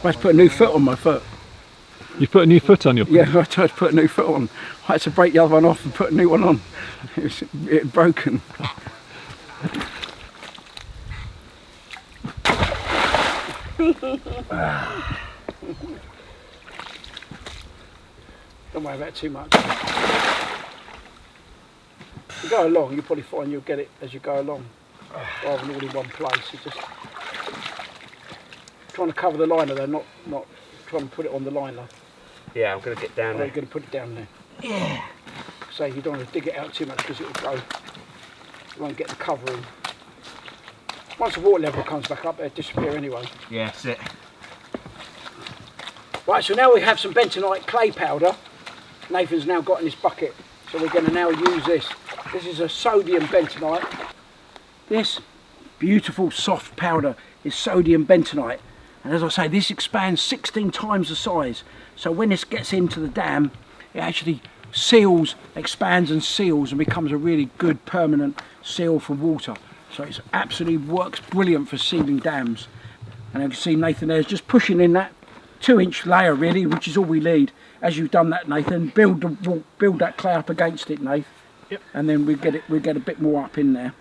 I had to put a new foot on my foot. You put a new foot on your foot? Yeah, I tried to put a new foot on. I had to break the other one off and put a new one on. It had broken. Don't worry about it too much. If you go along, you'll probably find you'll get it as you go along, rather than all in one place. You just trying to cover the liner though, not trying to put it on the liner. Yeah, I'm going to get down there. You're going to put it down there. Yeah. So you don't want to dig it out too much because it will go. You won't get the covering. Once the water level comes back up, it'll disappear anyway. Yeah, that's it. Right, so now we have some bentonite clay powder. Nathan's now got in his bucket, so we're going to now use this. This is a sodium bentonite. This beautiful soft powder is sodium bentonite, and as I say, this expands 16 times the size. So when this gets into the dam, it actually seals, expands and seals, and becomes a really good permanent seal for water. So it absolutely works brilliant for sealing dams. And you can see Nathan there's just pushing in that 2-inch layer really, which is all we need. As you've done that, Nathan, build that clay up against it, Nathan. Yep. And then we get a bit more up in there.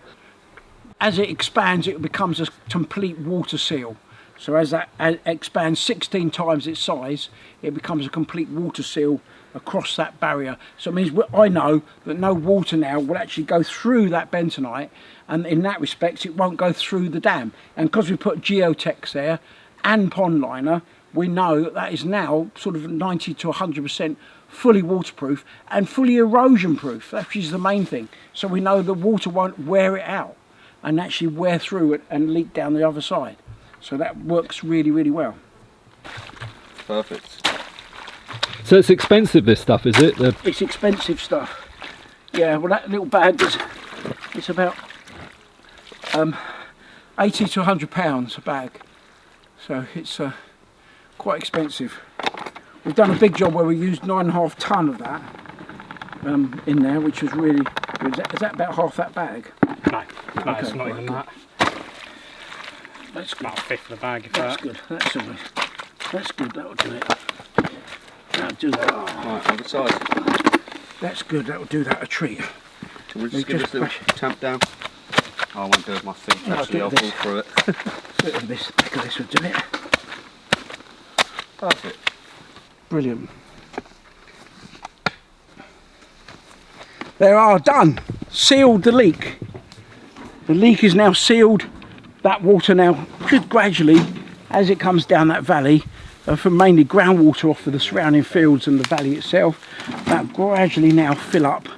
As it expands, it becomes a complete water seal. So as that expands 16 times its size, it becomes a complete water seal across that barrier. So it means I know that no water now will actually go through that bentonite, and in that respect it won't go through the dam. And because we put geotex there and pond liner, we know that that is now sort of 90 to 100% fully waterproof and fully erosion proof, which is the main thing. So we know the water won't wear it out and actually wear through it and leak down the other side. So that works really, really well. Perfect. So it's expensive, this stuff, is it? It's expensive stuff. Yeah, well that little bag is, it's about 80 to 100 pounds a bag. So it's quite expensive. We've done a big job where we used 9.5 ton of that in there, which was really good. Is that about half that bag? No, Okay, it's not even that. That's good. About a fifth of the bag. If That's that. good. That's all right. That's good. That'll do it. That'll do that. Right, other side. That's good. That'll do that a treat. Can we just give this a little tamp down? Oh, I won't do it with my feet. No, Actually, I'll fall through it. Bit of this. Back of this will do it. Perfect. Brilliant. There are done. Sealed the leak. The leak is now sealed. That water now should gradually, as it comes down that valley, from mainly groundwater off of the surrounding fields and the valley itself, that gradually now fill up,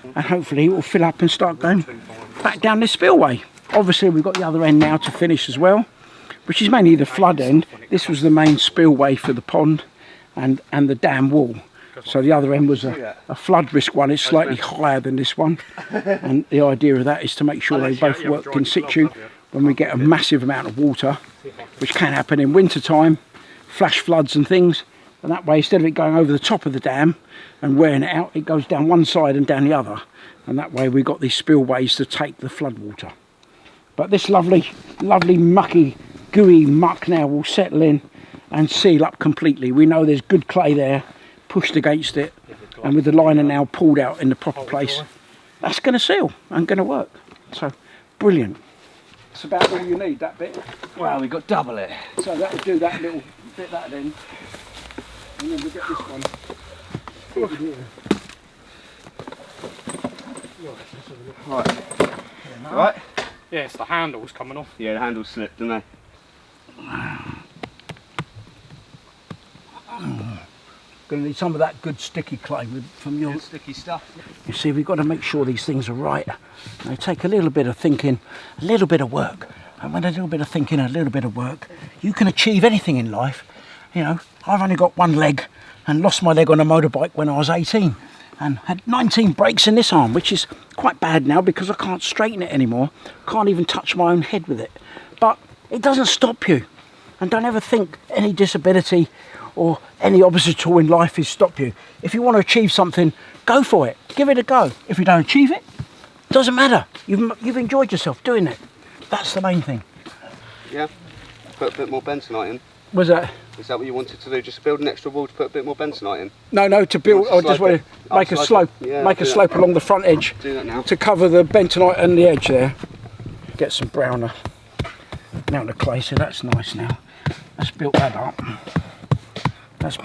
and hopefully it will fill up and start going back down this spillway. Obviously we've got the other end now to finish as well, which is mainly the flood end. This was the main spillway for the pond and the dam wall. So the other end was a flood risk one. It's slightly higher than this one, and the idea of that is to make sure they both work in situ when we get a massive amount of water, which can happen in winter time, flash floods and things, and that way instead of it going over the top of the dam and wearing it out, it goes down one side and down the other, and that way we've got these spillways to take the flood water. But this lovely mucky gooey muck now will settle in and seal up completely. We know there's good clay there pushed against it, and with the liner now pulled out in the proper place, that's going to seal and going to work. So brilliant. That's about all you need, that bit. Well, we've got double it. So that'll do that little bit, that then. And then we'll get this one. Right. Right? Yeah, it's the handles coming off. Yeah, the handles slipped, didn't they? Going to need some of that good sticky clay from your... Good sticky stuff. You see, we've got to make sure these things are right. They take a little bit of thinking, a little bit of work. And when a little bit of thinking, a little bit of work, you can achieve anything in life. You know, I've only got one leg and lost my leg on a motorbike when I was 18 and had 19 breaks in this arm, which is quite bad now because I can't straighten it anymore. Can't even touch my own head with it. But it doesn't stop you. And don't ever think any disability or any obstacle in life is stop you. If you want to achieve something, go for it. Give it a go. If you don't achieve it, doesn't matter. You've enjoyed yourself doing it. That's the main thing. Yeah. put a bit more bentonite in? Was that? Is that what you wanted to do? Just build an extra wall to put a bit more bentonite in? No, to build. I just want to make a slope. Yeah, make a slope along the front edge. Do that now. To cover the bentonite and the edge there. Get some browner. Now the clay, so that's nice now. Let's build that up. That's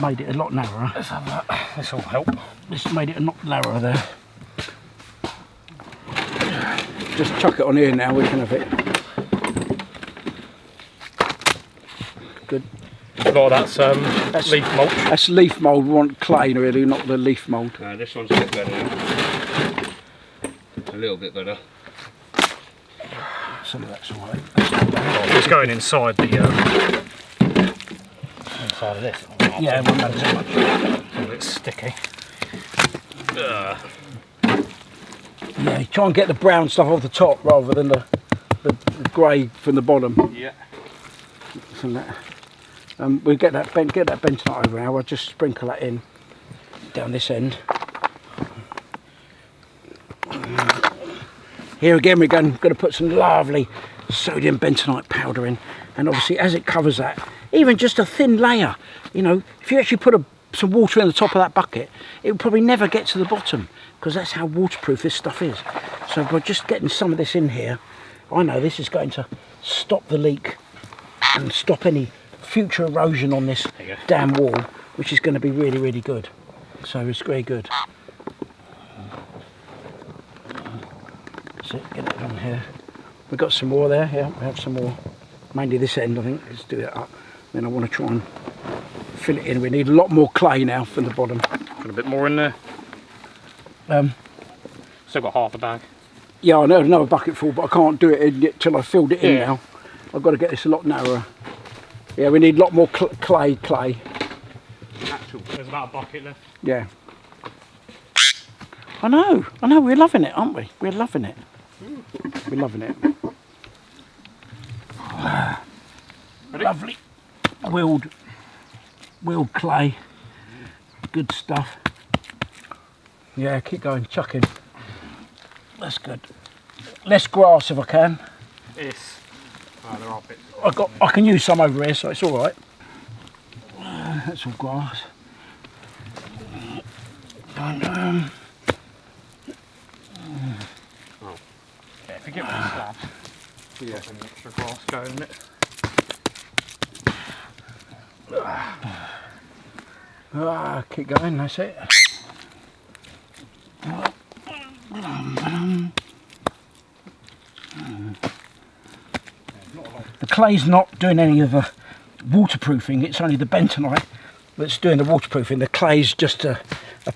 made it a lot narrower. Let's have that. This will help. This made it a lot narrower there. Just chuck it on here now, we can have it. Good. A lot of that's leaf mulch. That's leaf mould. We want clay really, not the leaf mould. No, this one's a bit better now. A little bit better. Some of that's alright. It's going inside the inside of this. Yeah, it won't matter so much. It's a bit sticky. Yeah, try and get the brown stuff off the top rather than the grey from the bottom. Yeah. From that. We'll get that bentonite over now. I'll just sprinkle that in down this end. Here again we're going to put some lovely sodium bentonite powder in, and obviously as it covers that, even just a thin layer, you know, if you actually put some water in the top of that bucket, it will probably never get to the bottom, because that's how waterproof this stuff is. So by just getting some of this in here, I know this is going to stop the leak and stop any future erosion on this damn wall, which is going to be really, really good. So it's very good. That's it, get it on here. We've got some more there, yeah, we have some more. Mainly this end, I think. Let's do it up. Then I want to try and fill it in. We need a lot more clay now from the bottom. Got a bit more in there. Still got half a bag. Yeah, I know another bucket full, but I can't do it until I filled it in now. I've got to get this a lot narrower. Yeah, we need a lot more clay. There's about a bucket left. Yeah. I know, we're loving it, aren't we? We're loving it. We're loving it. Lovely. Weald clay. Good stuff. Yeah, keep going, chucking. That's good. Less grass if I can. Yes. There are bits. I can use some over here, so it's all right. That's all grass. And, yeah, if you get one slab, an extra grass going in it. Keep going, that's it. The clay's not doing any of the waterproofing, it's only the bentonite that's doing the waterproofing. The clay's just a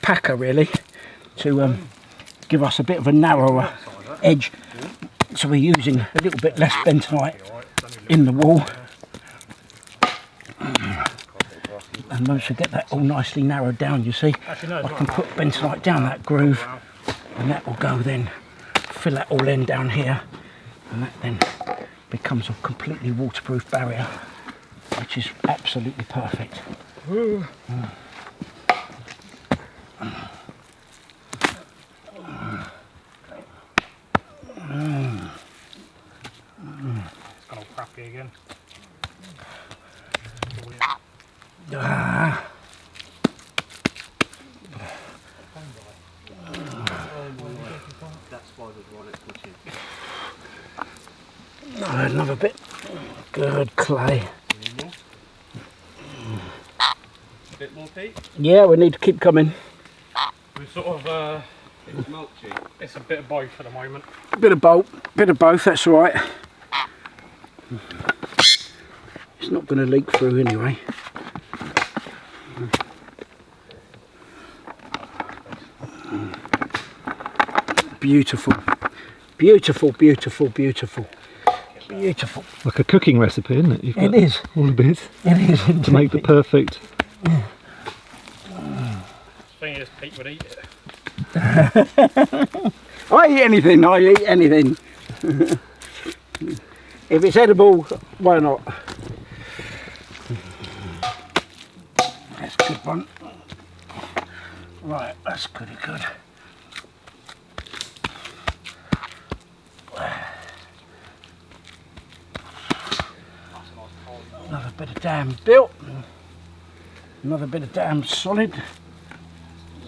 packer really to give us a bit of a narrower edge. So we're using a little bit less bentonite in the wall. And once we get that all nicely narrowed down, you see, I can put bentonite down that groove, and that will go then, fill that all in down here, and that then becomes a completely waterproof barrier, which is absolutely perfect. It's gone all crappy again. Another bit. Good clay. A bit more, Pete? Yeah, we need to keep coming. We're sort of, It's mulchy. it's a bit of both at the moment. Bit of both, that's all right. It's not going to leak through anyway. Beautiful. Beautiful, beautiful, beautiful. Beautiful. Like a cooking recipe, isn't it? You've got It is. all the bits It is indeed. to make the perfect. The thing is, Pete would eat it. I eat anything, If it's edible, why not? That's a good one. Right, that's pretty good. dam built. Another bit of dam solid.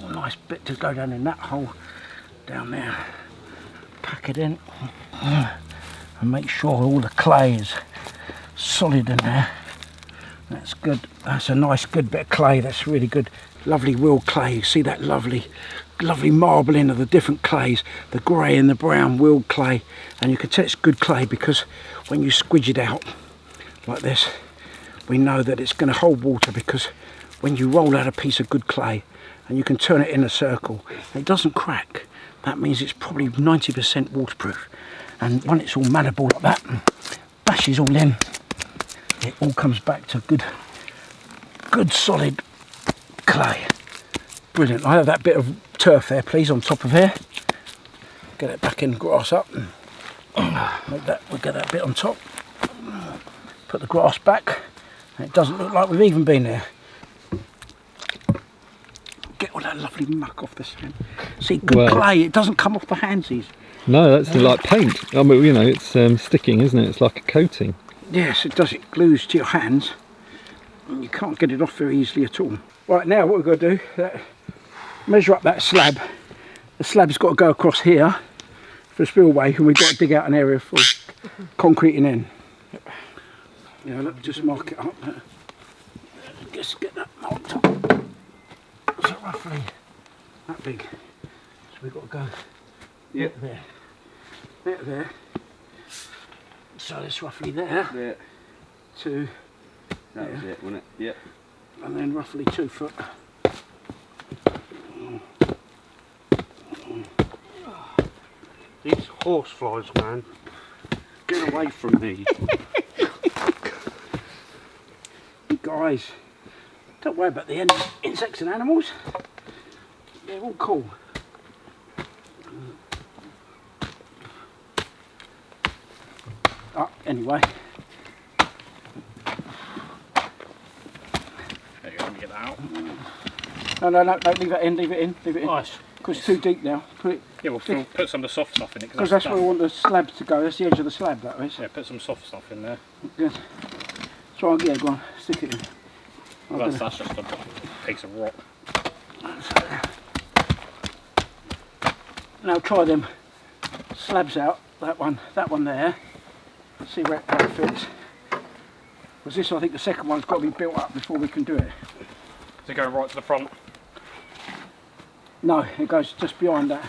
A nice bit to go down in that hole down there. Pack it in and make sure all the clay is solid in there. That's good. That's a nice good bit of clay. That's really good. Lovely Weald clay. You see that lovely marbling of the different clays, the grey and the brown Weald clay, and you can tell it's good clay because when you squidge it out like this, we know that it's going to hold water, because when you roll out a piece of good clay and you can turn it in a circle and it doesn't crack, that means it's probably 90% waterproof. And when it's all malleable like that and bashes all in, it all comes back to good solid clay. Brilliant. I have that bit of turf there, please, on top of here. Get it back in, grass up. We'll get that bit on top. Put the grass back. It doesn't look like we've even been there. Get all that lovely muck off the sand. See, good clay. It doesn't come off the handsies. No, that's like paint. I mean, you know, it's sticking, isn't it? It's like a coating. Yes, it does. It glues to your hands. And you can't get it off very easily at all. Right, now what we've got to do, measure up that slab. The slab's got to go across here for a spillway, and we've got to dig out an area for concreting in. Yeah, look, just mark it up. Just get that marked up. So roughly that big. So we've got to go there. There. So it's roughly there. To that was it, wasn't it? Yep. And then roughly 2 foot. These horseflies, man. Get away from me. Guys, don't worry about the insects and animals. They're all cool. Anyway. There you go, let me get that out. No, leave it in. Nice. Because it's too deep now. Yeah, we'll put some of the soft stuff in it. Because that's where we want the slab to go. That's the edge of the slab, that is. Yeah, put some soft stuff in there. Good. So yeah, go on, stick it in. Well, that's just a piece of rock. Now try them slabs out. That one there. See how it fits. Because this, I think the second one's got to be built up before we can do it. Does it go right to the front? No, it goes just behind that.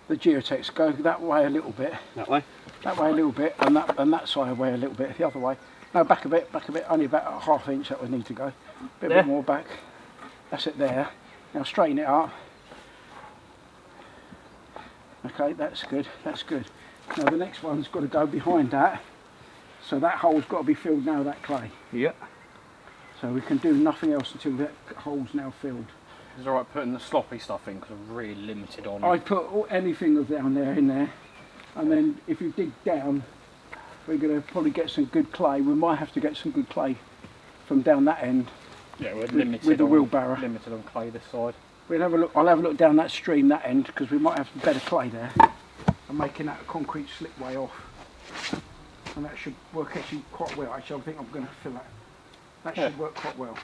The geotex. Go that way a little bit. That way? That way a little bit, and that side away a little bit. The other way. No, back a bit. Only about a ½ inch that would need to go. A bit more back. That's it there. Now straighten it up. Okay, that's good. Now the next one's got to go behind that. So that hole's got to be filled now, that clay. Yep. So we can do nothing else until that hole's now filled. Is it alright putting the sloppy stuff in, because I'm really limited on... I put anything down there in there, and then if you dig down, we're going to probably get some good clay. We might have to get some good clay from down that end. Yeah, we're limited with the wheelbarrow. Limited on clay this side. We'll have a look. I'll have a look down that stream, that end, because we might have some better clay there. I'm making that a concrete slipway off, and that should work actually quite well. Actually, I think I'm going to fill that. That should work quite well.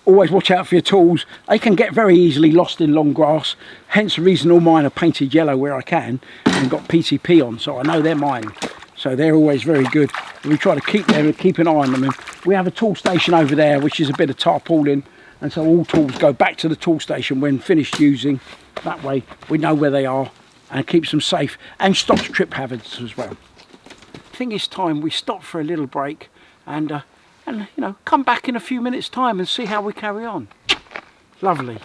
Always watch out for your tools. They can get very easily lost in long grass. Hence the reason all mine are painted yellow where I can, and got PTP on, so I know they're mine. So they're always very good. And we try to keep them and keep an eye on them. And we have a tool station over there, which is a bit of tarpaulin, and so all tools go back to the tool station when finished using. That way we know where they are, and it keeps them safe and stops trip hazards as well. I think it's time we stop for a little break and you know, come back in a few minutes' time and see how we carry on. Lovely.